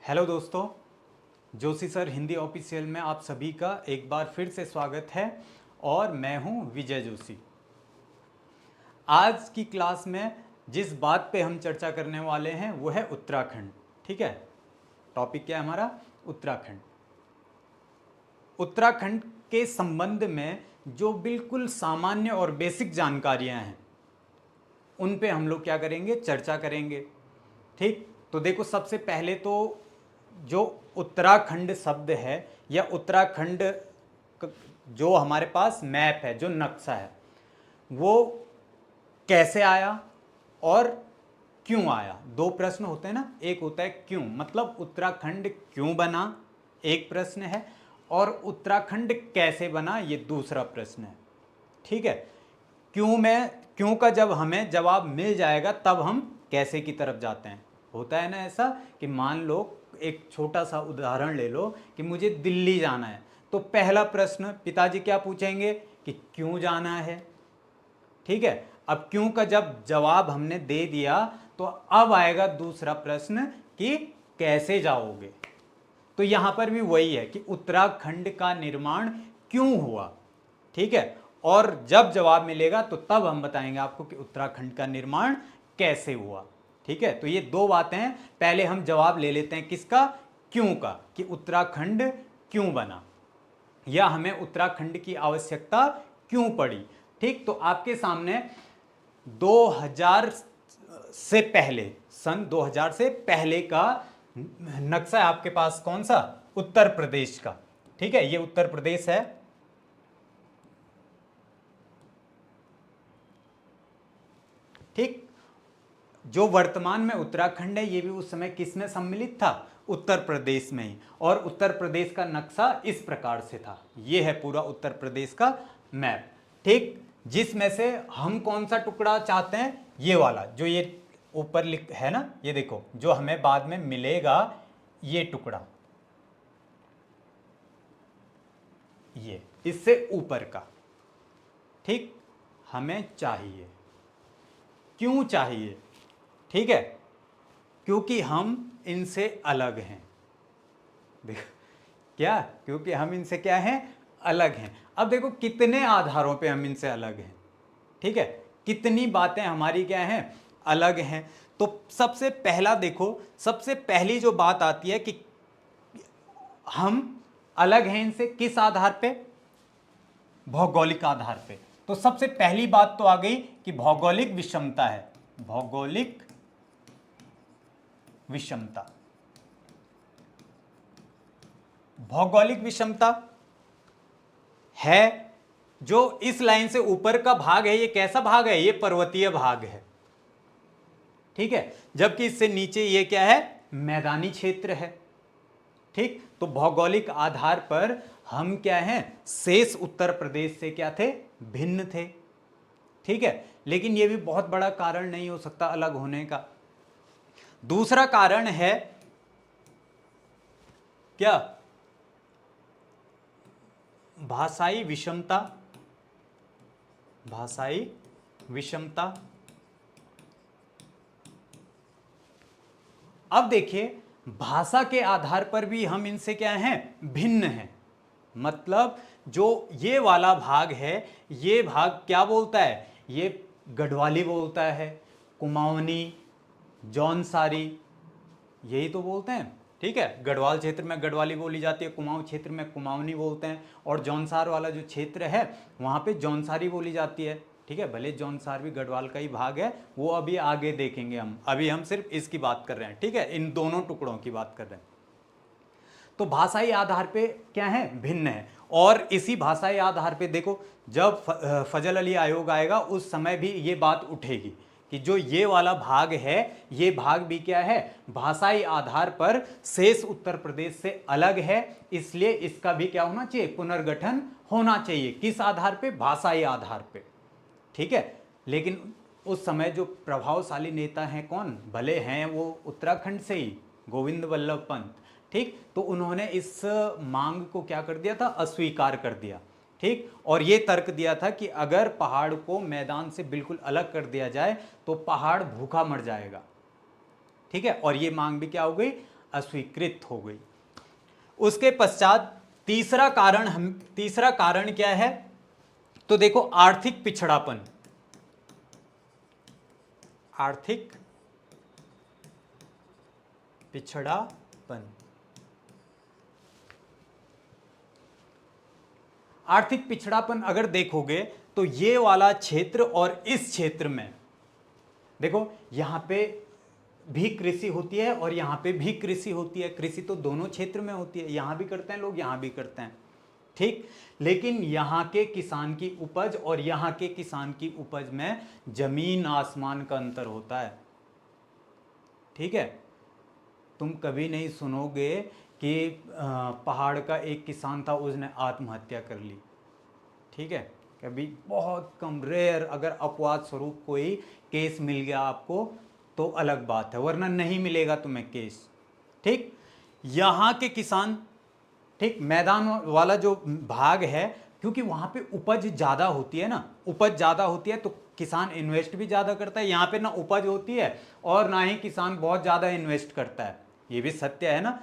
Hello दोस्तों, Joshi sir Hindi official में आप सभी का एक बार फिर से स्वागत है और मैं हूं विजय जोशी। आज की क्लास में जिस बात पे हम चर्चा करने वाले हैं वो है उत्तराखंड। ठीक है, टॉपिक क्या है हमारा? उत्तराखंड। उत्तराखंड के संबंध में जो बिल्कुल सामान्य और बेसिक जानकारियां हैं उन पे हम लोग क्या करेंगे? चर्चा करेंगे। ठीक, तो देखो, सबसे पहले तो जो उत्तराखंड शब्द है या उत्तराखंड जो हमारे पास मैप है, जो नक्शा है, वो कैसे आया और क्यों आया? दो प्रश्न होते हैं ना, एक होता है क्यों, मतलब उत्तराखंड क्यों बना, एक प्रश्न है, और उत्तराखंड कैसे बना, ये दूसरा प्रश्न है। ठीक है, क्यों का जब हमें जवाब मिल जाएगा तब हम कैसे की तरफ जाते हैं। होता है ना ऐसा कि मान लो, एक छोटा सा उदाहरण ले लो कि मुझे दिल्ली जाना है, तो पहला प्रश्न पिताजी क्या पूछेंगे कि क्यों जाना है। ठीक है, अब क्यों का जब जवाब हमने दे दिया तो अब आएगा दूसरा प्रश्न कि कैसे जाओगे। तो यहां पर भी वही है कि उत्तराखंड का निर्माण क्यों हुआ। ठीक है, और जब जवाब मिलेगा तो तब हम बताएंगे आपको कि उत्तराखंड का निर्माण कैसे हुआ। ठीक है, तो ये दो बातें हैं। पहले हम जवाब ले लेते हैं किसका? क्यों का, कि उत्तराखंड क्यों बना या हमें उत्तराखंड की आवश्यकता क्यों पड़ी। ठीक, तो आपके सामने 2000 से पहले, सन 2000 से पहले का नक्शा है आपके पास। कौन सा? उत्तर प्रदेश का। ठीक है, ये उत्तर प्रदेश है। ठीक, जो वर्तमान में उत्तराखंड है ये भी उस समय किस में सम्मिलित था? उत्तर प्रदेश में ही। और उत्तर प्रदेश का नक्शा इस प्रकार से था। ये है पूरा उत्तर प्रदेश का मैप। ठीक, जिसमें से हम कौन सा टुकड़ा चाहते हैं? ये वाला जो ये ऊपर लिख है ना, ये देखो, जो हमें बाद में मिलेगा, ये टुकड़ा, ये इससे ऊपर का। ठीक, हमें चाहिए। क्यों चाहिए? ठीक है, क्योंकि हम इनसे अलग हैं। देखो क्या, क्योंकि हम इनसे क्या हैं? अलग हैं। अब देखो कितने आधारों पे हम इनसे अलग हैं। ठीक है, कितनी बातें हमारी क्या हैं? अलग हैं। तो सबसे पहला देखो, सबसे पहली जो बात आती है कि हम अलग हैं इनसे किस आधार पे? भौगोलिक आधार पे। तो सबसे पहली बात तो आ गई कि भौगोलिक विषमता है। भौगोलिक विषमता, भौगोलिक विषमता है। जो इस लाइन से ऊपर का भाग है, ये कैसा भाग है? ये पर्वतीय भाग है। ठीक है, जबकि इससे नीचे ये क्या है? मैदानी क्षेत्र है। ठीक, तो भौगोलिक आधार पर हम क्या हैं? शेष उत्तर प्रदेश से क्या थे? भिन्न थे। ठीक है, लेकिन ये भी बहुत बड़ा कारण नहीं हो सकता अलग होने का। दूसरा कारण है क्या? भाषाई विषमता। भाषाई विषमता। अब देखिए, भाषा के आधार पर भी हम इनसे क्या हैं? भिन्न हैं। मतलब जो ये वाला भाग है, ये भाग क्या बोलता है? ये गढ़वाली बोलता है, कुमाऊनी, जौनसारी, यही तो बोलते हैं। ठीक है, गढ़वाल क्षेत्र में गढ़वाली बोली जाती है, कुमाऊं क्षेत्र में कुमाऊनी बोलते हैं, और जौनसार वाला जो क्षेत्र है वहाँ पे जौनसारी बोली जाती है। ठीक है, भले जौनसार भी गढ़वाल का ही भाग है, वो अभी आगे देखेंगे हम, अभी हम सिर्फ इसकी बात कर रहे हैं। ठीक है, इन दोनों टुकड़ों की बात कर रहे हैं। तो भाषाई आधार पे क्या है? भिन्न है। और इसी भाषाई आधार पे देखो, जब फजल अली आयोग आएगा उस समय भी ये बात उठेगी कि जो ये वाला भाग है, ये भाग भी क्या है? भाषाई आधार पर शेष उत्तर प्रदेश से अलग है, इसलिए इसका भी क्या होना चाहिए? पुनर्गठन होना चाहिए। किस आधार पे? भाषाई आधार पे। ठीक है, लेकिन उस समय जो प्रभावशाली नेता हैं, कौन भले हैं? वो उत्तराखंड से ही गोविंद वल्लभ पंत। ठीक, तो उन्होंने इस मांग को क्या कर दिया था? अस्वीकार कर दिया। ठीक, और ये तर्क दिया था कि अगर पहाड़ को मैदान से बिल्कुल अलग कर दिया जाए तो पहाड़ भूखा मर जाएगा। ठीक है, और ये मांग भी क्या हो गई? अस्वीकृत हो गई। उसके पश्चात तीसरा कारण क्या है? तो देखो, आर्थिक पिछड़ापन। आर्थिक पिछड़ापन। आर्थिक पिछड़ापन अगर देखोगे तो ये वाला क्षेत्र और इस क्षेत्र में देखो, यहां पे भी कृषि होती है और यहां पे भी कृषि होती है। कृषि तो दोनों क्षेत्र में होती है, यहां भी करते हैं लोग, यहां भी करते हैं, ठीक। लेकिन यहां के किसान की उपज और यहां के किसान की उपज में जमीन आसमान का अंतर होता है, ठीक है। तुम कभी नहीं सुनोगे कि पहाड़ का एक किसान था, उसने आत्महत्या कर ली, ठीक है। कभी बहुत कम, रेयर, अगर अपवाद स्वरूप कोई केस मिल गया आपको तो अलग बात है, वरना नहीं मिलेगा तुम्हें केस, ठीक। यहां के किसान, ठीक, मैदान वाला जो भाग है, क्योंकि वहां पे उपज ज्यादा होती है ना, उपज ज्यादा होती है तो किसान इन्वेस्ट भी ज्यादा करता है। यहां पे ना उपज होती है और ना ही किसान बहुत ज्यादा इन्वेस्ट करता है, ये भी सत्य है ना।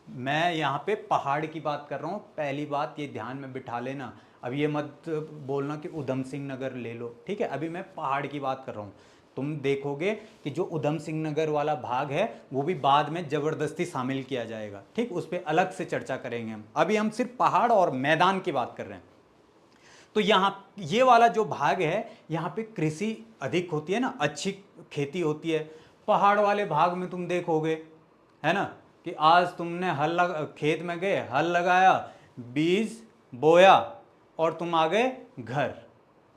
मैं यहाँ पे पहाड़ की बात कर रहा हूँ, पहली बात ये ध्यान में बिठा लेना। अब ये मत बोलना कि उधम सिंह नगर ले लो, ठीक है। अभी मैं पहाड़ की बात कर रहा हूँ। तुम देखोगे कि जो उधम सिंह नगर वाला भाग है वो भी बाद में जबरदस्ती शामिल किया जाएगा, ठीक, उस पर अलग से चर्चा करेंगे हम। अभी हम सिर्फ पहाड़ और मैदान की बात कर रहे हैं। तो यहाँ ये वाला जो भाग है, यहाँ पे कृषि अधिक होती है ना, अच्छी खेती होती है। पहाड़ वाले भाग में तुम देखोगे, है ना, कि आज तुमने खेत में गए, हल लगाया, बीज बोया और तुम आ गए घर।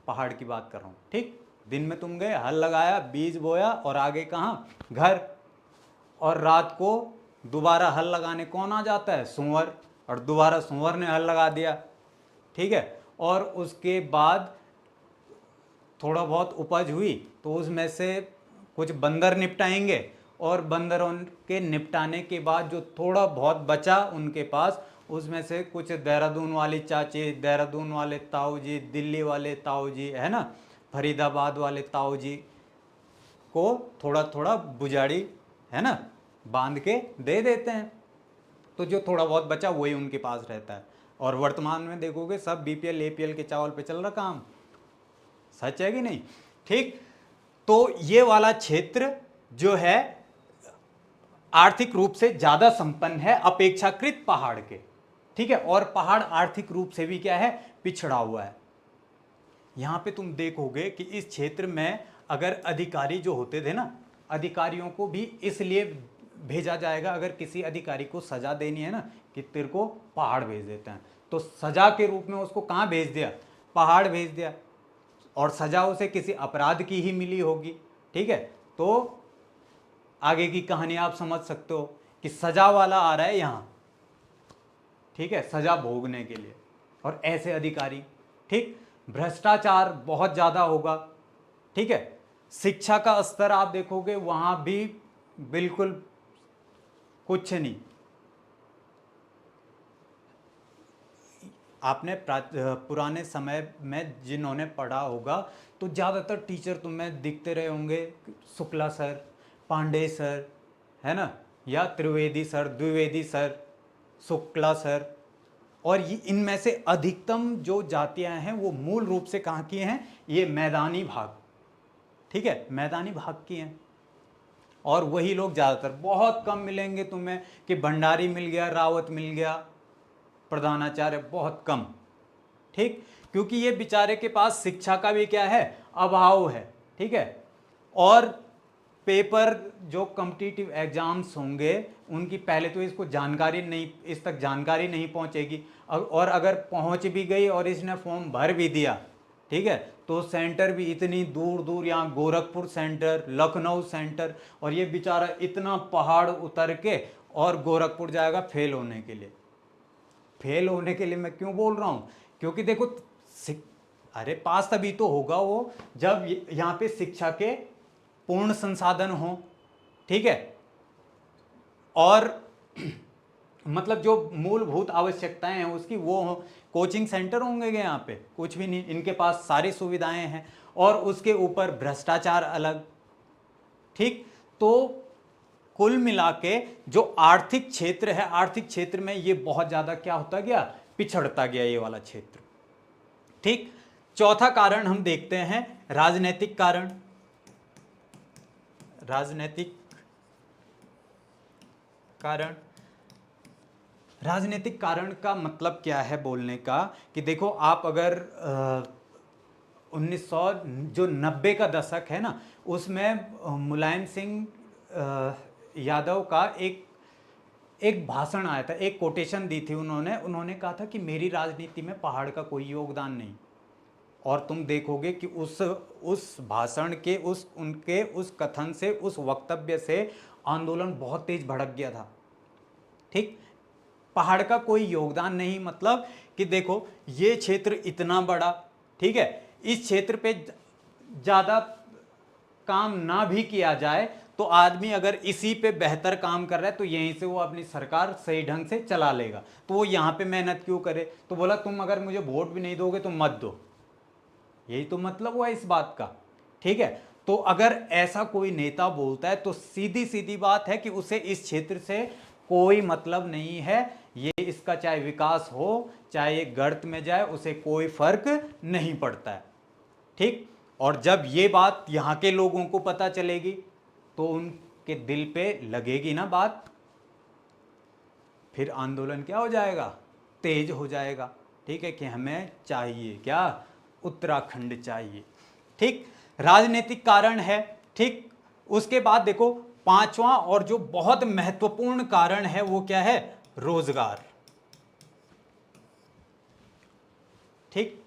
पहाड़ की बात कर रहा हूँ, ठीक। दिन में तुम गए, हल लगाया, बीज बोया और आगे कहाँ? घर। और रात को दोबारा हल लगाने कौन आ जाता है? सूअर। और दोबारा सूअर ने हल लगा दिया, ठीक है। और उसके बाद थोड़ा बहुत उपज हुई तो उसमें से कुछ बंदर निपटाएंगे, और बंदरों के निपटाने के बाद जो थोड़ा बहुत बचा उनके पास, उसमें से कुछ देहरादून वाली चाची, देहरादून वाले ताऊ जी, दिल्ली वाले ताऊ जी, है ना, फरीदाबाद वाले ताऊ जी को थोड़ा थोड़ा बुझाड़ी, है ना, बांध के दे देते हैं। तो जो थोड़ा बहुत बचा वही उनके पास रहता है। और वर्तमान में देखोगे सब बीपीएल एपीएल के चावल पे चल रहा काम, सच है कि नहीं, ठीक। तो ये वाला क्षेत्र जो है आर्थिक रूप से ज्यादा संपन्न है अपेक्षाकृत पहाड़ के, ठीक है। और पहाड़ आर्थिक रूप से भी क्या है? पिछड़ा हुआ है। यहां पे तुम देखोगे कि इस क्षेत्र में अगर अधिकारी जो होते थे ना, अधिकारियों को भी इसलिए भेजा जाएगा, अगर किसी अधिकारी को सजा देनी है ना, कि तेरे को पहाड़ भेज देते हैं, तो सजा के रूप में उसको कहाँ भेज दिया? पहाड़ भेज दिया। और सजा उसे किसी अपराध की ही मिली होगी, ठीक है। तो आगे की कहानी आप समझ सकते हो कि सजा वाला आ रहा है यहां, ठीक है, सजा भोगने के लिए। और ऐसे अधिकारी, ठीक, भ्रष्टाचार बहुत ज्यादा होगा, ठीक है। शिक्षा का स्तर आप देखोगे वहां भी बिल्कुल कुछ नहीं। आपने पुराने समय में जिन्होंने पढ़ा होगा तो ज़्यादातर टीचर तुम्हें दिखते रहे होंगे, शुक्ला सर, पांडे सर, है ना, या Trivedi sir, Dwivedi sir, Shukla sir. और ये इनमें से अधिकतम जो जातियां हैं वो मूल रूप से कहाँ की हैं? ये मैदानी भाग, ठीक है, मैदानी भाग की हैं। और वही लोग ज़्यादातर, बहुत कम मिलेंगे तुम्हें कि भंडारी मिल गया, रावत मिल गया, प्रधानाचार्य, बहुत कम, ठीक। क्योंकि ये बेचारे के पास शिक्षा का भी क्या है? अभाव है, ठीक है। और पेपर जो कॉम्पिटिटिव एग्जाम्स होंगे उनकी पहले तो इसको जानकारी नहीं, इस तक जानकारी नहीं पहुंचेगी। और अगर पहुंच भी गई और इसने फॉर्म भर भी दिया, ठीक है, तो सेंटर भी इतनी दूर दूर, यहाँ गोरखपुर सेंटर, लखनऊ सेंटर, और ये बेचारा इतना पहाड़ उतर के और गोरखपुर जाएगा फेल होने के लिए। फेल होने के लिए मैं क्यों बोल रहा हूं? क्योंकि देखो, अरे पास तभी तो होगा वो जब यहां पे शिक्षा के पूर्ण संसाधन हो, ठीक है। और मतलब जो मूलभूत आवश्यकताएं हैं उसकी वो हो। कोचिंग सेंटर होंगे यहाँ पे? कुछ भी नहीं, इनके पास सारी सुविधाएं हैं और उसके ऊपर भ्रष्टाचार अलग, ठीक। तो कुल मिला के जो आर्थिक क्षेत्र है, आर्थिक क्षेत्र में ये बहुत ज्यादा क्या होता गया, पिछड़ता गया ये वाला क्षेत्र। ठीक। चौथा कारण हम देखते हैं राजनीतिक कारण। राजनीतिक कारण, राजनीतिक कारण का मतलब क्या है बोलने का कि देखो आप अगर 1900 जो 90 का दशक है ना, उसमें मुलायम सिंह यादव का एक भाषण आया था, एक कोटेशन दी थी उन्होंने कहा था कि मेरी राजनीति में पहाड़ का कोई योगदान नहीं। और तुम देखोगे कि उस भाषण के उनके उस कथन से, उस वक्तव्य से आंदोलन बहुत तेज भड़क गया था। ठीक। पहाड़ का कोई योगदान नहीं मतलब कि देखो ये क्षेत्र इतना बड़ा, ठीक है, इस क्षेत्र पे ज्यादा काम ना भी किया जाए तो आदमी अगर इसी पे बेहतर काम कर रहा है तो यहीं से वो अपनी सरकार सही ढंग से चला लेगा, तो वो यहाँ पे मेहनत क्यों करे। तो बोला तुम अगर मुझे वोट भी नहीं दोगे तो मत दो, यही तो मतलब हुआ इस बात का। ठीक है, तो अगर ऐसा कोई नेता बोलता है तो सीधी सीधी बात है कि उसे इस क्षेत्र से कोई मतलब नहीं है, ये इसका चाहे विकास हो चाहे ये गर्त में जाए उसे कोई फर्क नहीं पड़ता है। ठीक। और जब ये बात यहाँ के लोगों को पता चलेगी तो उनके दिल पे लगेगी ना बात, फिर आंदोलन क्या हो जाएगा, तेज हो जाएगा। ठीक है, कि हमें चाहिए क्या, उत्तराखंड चाहिए। ठीक, राजनीतिक कारण है। ठीक, उसके बाद देखो पांचवा और जो बहुत महत्वपूर्ण कारण है वो क्या है, रोजगार। ठीक,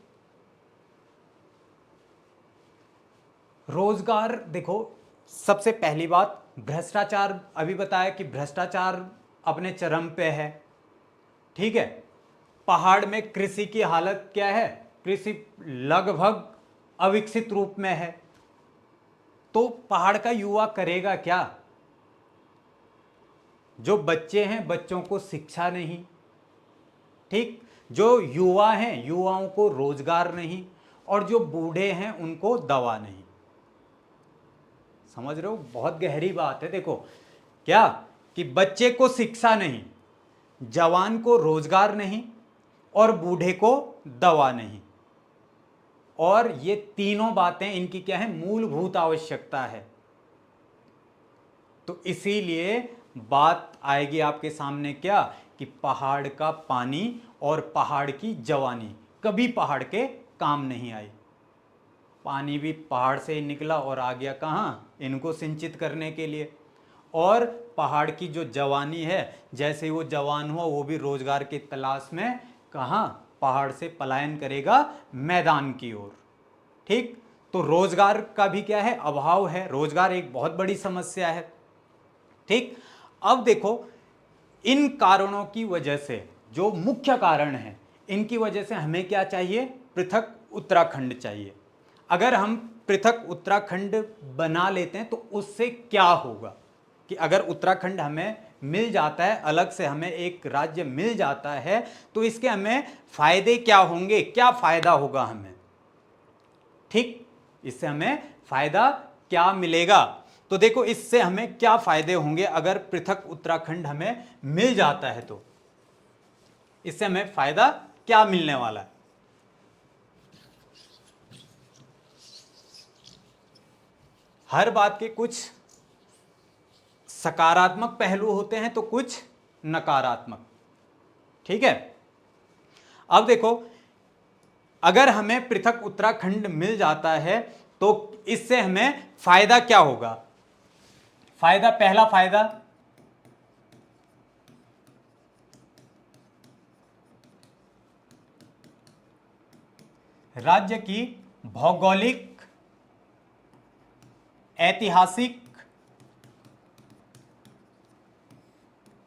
रोजगार देखो सबसे पहली बात भ्रष्टाचार, अभी बताया कि भ्रष्टाचार अपने चरम पे है। ठीक है, पहाड़ में कृषि की हालत क्या है, कृषि लगभग अविकसित रूप में है, तो पहाड़ का युवा करेगा क्या। जो बच्चे हैं बच्चों को शिक्षा नहीं, ठीक, जो युवा हैं युवाओं को रोजगार नहीं, और जो बूढ़े हैं उनको दवा नहीं। समझ रहे हो, बहुत गहरी बात है। देखो क्या कि बच्चे को शिक्षा नहीं, जवान को रोजगार नहीं, और बूढ़े को दवा नहीं। और ये तीनों बातें इनकी क्या है, मूलभूत आवश्यकता है। तो इसीलिए बात आएगी आपके सामने क्या कि पहाड़ का पानी और पहाड़ की जवानी कभी पहाड़ के काम नहीं आई। पानी भी पहाड़ से ही निकला और आ गया कहाँ, इनको सिंचित करने के लिए। और पहाड़ की जो जवानी है, जैसे वो जवान हुआ वो भी रोजगार की तलाश में कहाँ, पहाड़ से पलायन करेगा मैदान की ओर। ठीक, तो रोजगार का भी क्या है, अभाव है, रोजगार एक बहुत बड़ी समस्या है। ठीक, अब देखो इन कारणों की वजह से, जो मुख्य कारण है इनकी वजह से हमें क्या चाहिए, पृथक उत्तराखंड चाहिए। अगर हम पृथक उत्तराखंड बना लेते हैं तो उससे क्या होगा कि अगर उत्तराखंड हमें मिल जाता है, अलग से हमें एक राज्य मिल जाता है, तो इसके हमें फायदे क्या होंगे, क्या फायदा होगा हमें। ठीक, इससे हमें फायदा क्या मिलेगा, तो देखो इससे हमें क्या फायदे होंगे अगर पृथक उत्तराखंड हमें मिल जाता है, तो इससे हमें फायदा क्या मिलने वाला है। हर बात के कुछ सकारात्मक पहलू होते हैं तो कुछ नकारात्मक। ठीक है, अब देखो अगर हमें पृथक उत्तराखंड मिल जाता है तो इससे हमें फायदा क्या होगा। फायदा, पहला फायदा राज्य की भौगोलिक, ऐतिहासिक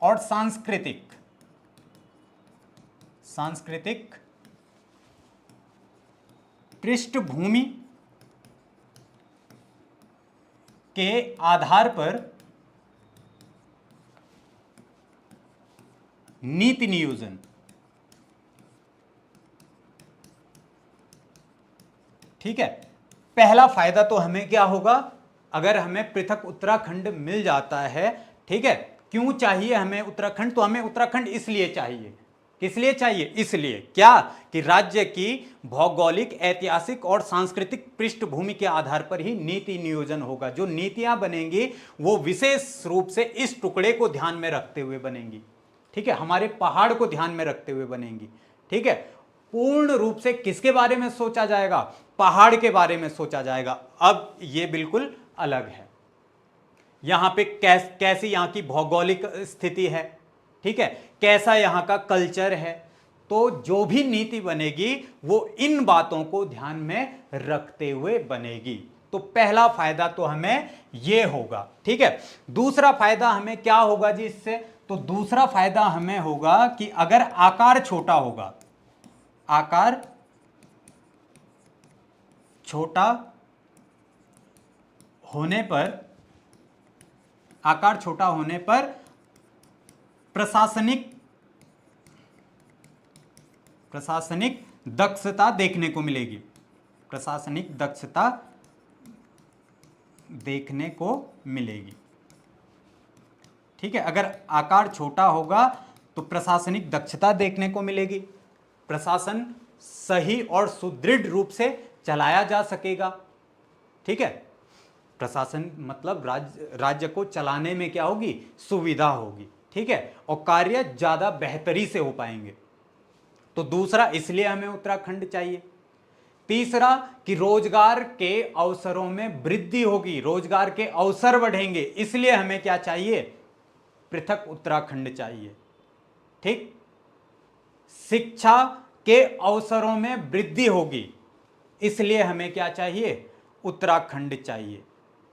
और सांस्कृतिक पृष्ठभूमि के आधार पर नीति नियोजन। ठीक है, पहला फायदा तो हमें क्या होगा, अगर हमें पृथक उत्तराखंड मिल जाता है ठीक है, क्यों चाहिए हमें उत्तराखंड? तो हमें उत्तराखंड इसलिए चाहिए, किस लिए चाहिए? इसलिए क्या कि राज्य की भौगोलिक, ऐतिहासिक और सांस्कृतिक पृष्ठभूमि के आधार पर ही नीति नियोजन होगा। जो नीतियां बनेंगी वो विशेष रूप से इस टुकड़े को ध्यान में रखते हुए बनेंगी, ठीक है, हमारे पहाड़ को ध्यान में रखते हुए बनेंगी, ठीक है। पूर्ण रूप से किसके बारे में सोचा जाएगा? पहाड़ के बारे में सोचा जाएगा। अब ये बिल्कुल अलग है, यहां पे कैसी यहां की भौगोलिक स्थिति है, ठीक है, कैसा यहां का कल्चर है। तो जो भी नीति बनेगी वो इन बातों को ध्यान में रखते हुए बनेगी। तो पहला फायदा तो हमें ये होगा, ठीक है। दूसरा फायदा हमें क्या होगा जी इससे? तो दूसरा फायदा हमें होगा कि अगर आकार छोटा होगा, आकार छोटा होने पर, आकार छोटा होने पर प्रशासनिक दक्षता देखने को मिलेगी, प्रशासनिक दक्षता देखने को मिलेगी, ठीक है। अगर आकार छोटा होगा तो प्रशासनिक दक्षता देखने को मिलेगी, प्रशासन सही और सुदृढ़ रूप से चलाया जा सकेगा, ठीक है। प्रशासन मतलब राज्य को चलाने में क्या होगी? सुविधा होगी, ठीक है, और कार्य ज्यादा बेहतरी से हो पाएंगे। तो दूसरा इसलिए हमें उत्तराखंड चाहिए। तीसरा कि रोजगार के अवसरों में वृद्धि होगी, रोजगार के अवसर बढ़ेंगे, इसलिए हमें क्या चाहिए? पृथक उत्तराखंड चाहिए, ठीक। शिक्षा के अवसरों में वृद्धि होगी, इसलिए हमें क्या चाहिए? उत्तराखंड चाहिए,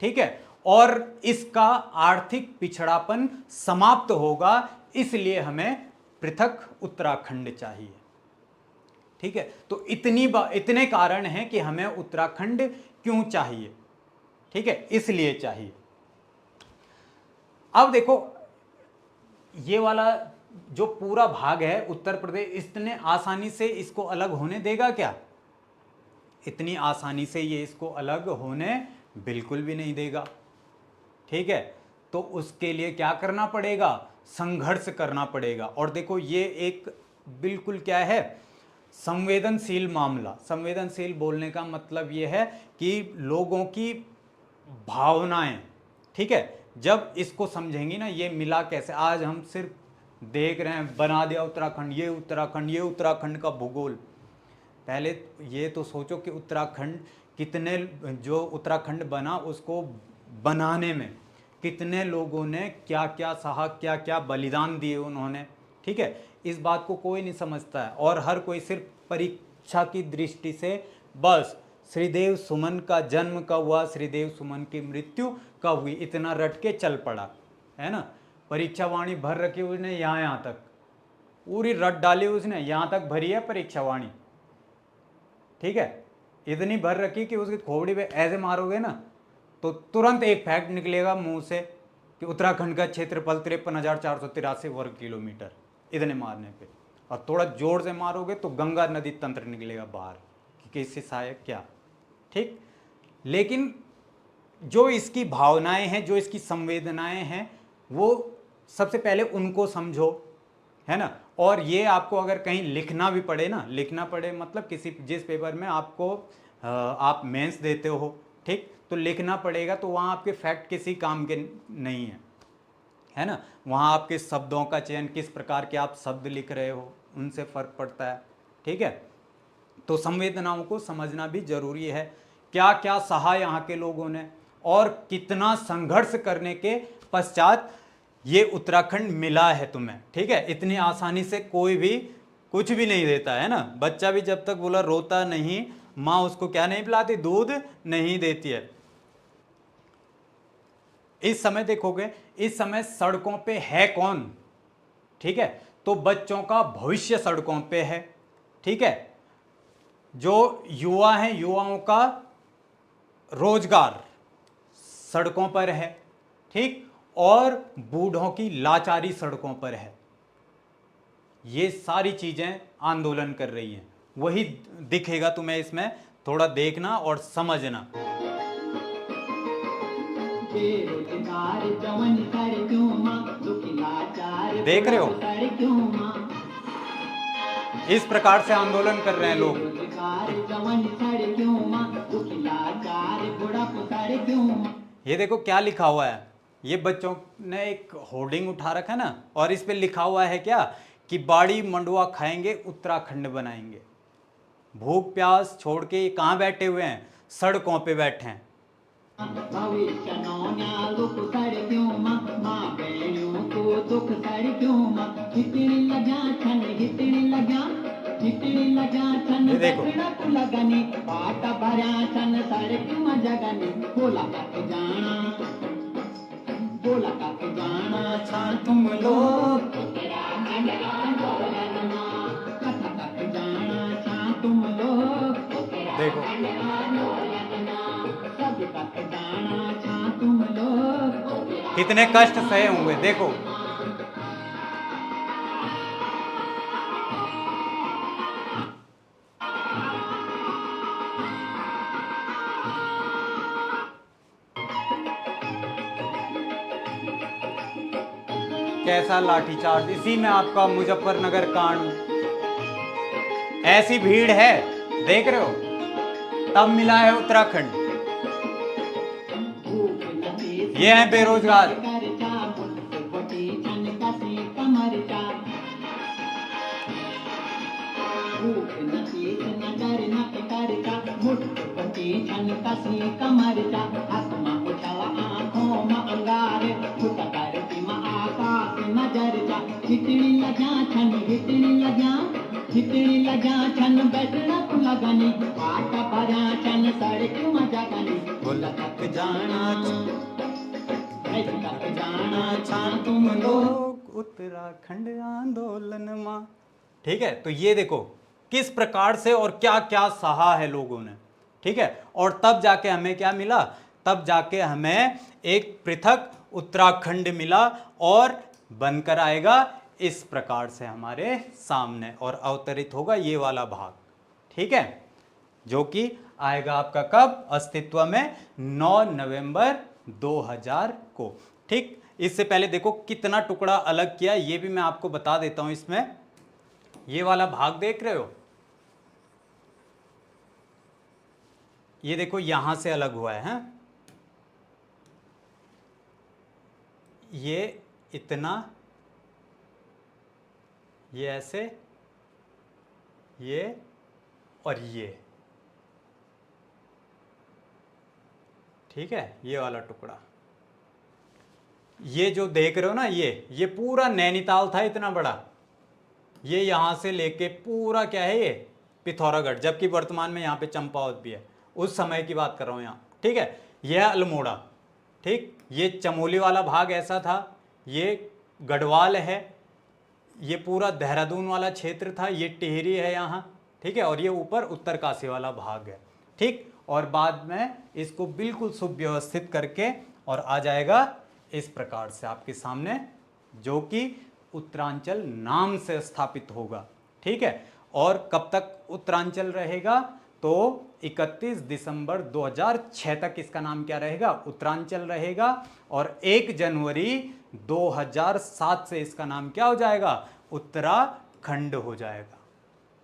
ठीक है। और इसका आर्थिक पिछड़ापन समाप्त होगा, इसलिए हमें पृथक उत्तराखंड चाहिए, ठीक है। तो इतने कारण हैं कि हमें उत्तराखंड क्यों चाहिए, ठीक है, इसलिए चाहिए। अब देखो ये वाला जो पूरा भाग है उत्तर प्रदेश, इतने आसानी से इसको अलग होने देगा क्या? इतनी आसानी से ये इसको अलग होने बिल्कुल भी नहीं देगा, ठीक है। तो उसके लिए क्या करना पड़ेगा? संघर्ष करना पड़ेगा। और देखो ये एक बिल्कुल क्या है? संवेदनशील मामला। संवेदनशील बोलने का मतलब ये है कि लोगों की भावनाएं, ठीक है, जब इसको समझेंगी ना, ये मिला कैसे? आज हम सिर्फ देख रहे हैं, बना दिया उत्तराखंड, ये उत्तराखंड, ये उत्तराखंड का भूगोल। पहले ये तो सोचो कि उत्तराखंड कितने, जो उत्तराखंड बना उसको बनाने में कितने लोगों ने क्या क्या सहा, क्या क्या बलिदान दिए उन्होंने, ठीक है। इस बात को कोई नहीं समझता है, और हर कोई सिर्फ परीक्षा की दृष्टि से बस श्रीदेव सुमन का जन्म कब हुआ, श्रीदेव सुमन की मृत्यु कब हुई, इतना रट के चल पड़ा है ना। परीक्षा वाणी भर रखी उसने यहाँ तक, पूरी रट डाली उसने, यहाँ तक भरी है परीक्षा वाणी, ठीक है। इतनी भर रखी कि उसकी खोपड़ी पे ऐसे मारोगे ना तो तुरंत एक फैक्ट निकलेगा मुंह से कि उत्तराखंड का क्षेत्रफल 53,483 वर्ग किलोमीटर, इतने मारने पे। और थोड़ा जोर से मारोगे तो गंगा नदी तंत्र निकलेगा बाहर कि इससे सहायक क्या, ठीक। लेकिन जो इसकी भावनाएं हैं, जो इसकी संवेदनाएं हैं, वो सबसे पहले उनको समझो, है ना। और ये आपको अगर कहीं लिखना भी पड़े ना, लिखना पड़े मतलब जिस पेपर में आपको आप मेंस देते हो, ठीक, तो लिखना पड़ेगा, तो वहाँ आपके फैक्ट किसी काम के नहीं है ना। वहाँ आपके शब्दों का चयन, किस प्रकार के आप शब्द लिख रहे हो, उनसे फर्क पड़ता है, ठीक है। तो संवेदनाओं को समझना भी जरूरी है, क्या क्या सहा यहाँ के लोगों ने, और कितना संघर्ष करने के पश्चात ये उत्तराखंड मिला है तुम्हें, ठीक है। इतनी आसानी से कोई भी कुछ भी नहीं देता है ना। बच्चा भी जब तक बोला रोता नहीं, माँ उसको क्या नहीं पिलाती? दूध नहीं देती है। इस समय देखोगे, इस समय सड़कों पे है कौन, ठीक है, तो बच्चों का भविष्य सड़कों पे है, ठीक है। जो युवा हैं, युवाओं का रोजगार सड़कों पर है, ठीक, और बूढ़ों की लाचारी सड़कों पर है। ये सारी चीजें आंदोलन कर रही हैं, वही दिखेगा तुम्हें इसमें, थोड़ा देखना और समझना। बेरोजगार जवन कर क्यों देख रहे हो, इस प्रकार से आंदोलन कर रहे हैं लोग। ये देखो क्या लिखा हुआ है, ये बच्चों ने एक होर्डिंग उठा रखा है ना, और इस पे लिखा हुआ है क्या कि बाड़ी मंडुआ खाएंगे उत्तराखंड बनाएंगे। भूख प्यास छोड़ के ये कहाँ बैठे हुए हैं, सड़कों पे बैठे हैं। ये देखो तुम लोग, देखो कितने कष्ट सहे होंगे, देखो कैसा लाठीचार्ज। इसी में आपका मुजफ्फरनगर कांड, ऐसी भीड़ है, देख रहे हो, तब मिला है उत्तराखंड। ये है बेरोजगार, तुम लोग उत्तराखंड आंदोलन मां। ठीक है, तो ये देखो किस प्रकार से और क्या क्या सहा है लोगों ने। ठीक है, और तब जाके हमें क्या मिला, तब जाके हमें एक पृथक उत्तराखंड मिला और बनकर आएगा इस प्रकार से हमारे सामने, और अवतरित होगा ये वाला भाग। ठीक है, जो कि आएगा आपका कब अस्तित्व में, 9 नवंबर 2000 को। ठीक, इससे पहले देखो कितना टुकड़ा अलग किया, ये भी मैं आपको बता देता हूं। इसमें ये वाला भाग देख रहे हो, ये देखो यहां से अलग हुआ है, ये इतना, ये ऐसे, ये और ये। ठीक है, ये वाला टुकड़ा, ये जो देख रहे हो ना, ये पूरा नैनीताल था इतना बड़ा, ये यहां से लेके पूरा क्या है, ये पिथौरागढ़, जबकि वर्तमान में यहाँ पे चंपावत भी है, उस समय की बात कर रहा हूँ यहाँ। ठीक है, यह अल्मोड़ा। ठीक, ये चमोली वाला भाग ऐसा था, ये गढ़वाल है, ये पूरा देहरादून वाला क्षेत्र था, ये टिहरी है यहाँ। ठीक है, और ये ऊपर उत्तरकाशी वाला भाग है। ठीक, और बाद में इसको बिल्कुल सुव्यवस्थित करके और आ जाएगा इस प्रकार से आपके सामने, जो कि उत्तरांचल नाम से स्थापित होगा। ठीक है, और कब तक उत्तरांचल रहेगा, तो 31 दिसंबर 2006 तक इसका नाम क्या रहेगा, उत्तरांचल रहेगा। और 1 जनवरी 2007 से इसका नाम क्या हो जाएगा, उत्तराखंड हो जाएगा।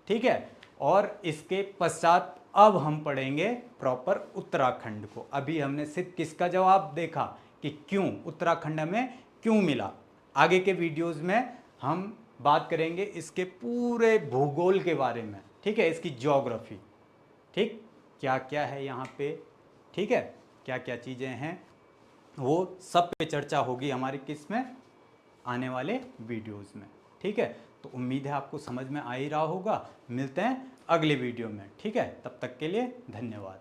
ठीक है, और इसके पश्चात अब हम पढ़ेंगे प्रॉपर उत्तराखंड को। अभी हमने सिर्फ किसका जवाब देखा कि क्यों उत्तराखंड में क्यों मिला। आगे के वीडियोस में हम बात करेंगे इसके पूरे भूगोल के बारे में। ठीक है, इसकी ज्योग्राफी, ठीक, क्या क्या है यहाँ पे, ठीक है, क्या क्या चीज़ें हैं, वो सब पे चर्चा होगी हमारी किस में, आने वाले वीडियोस में। ठीक है, तो उम्मीद है आपको समझ में आ ही रहा होगा। मिलते हैं अगले वीडियो में। ठीक है, तब तक के लिए धन्यवाद।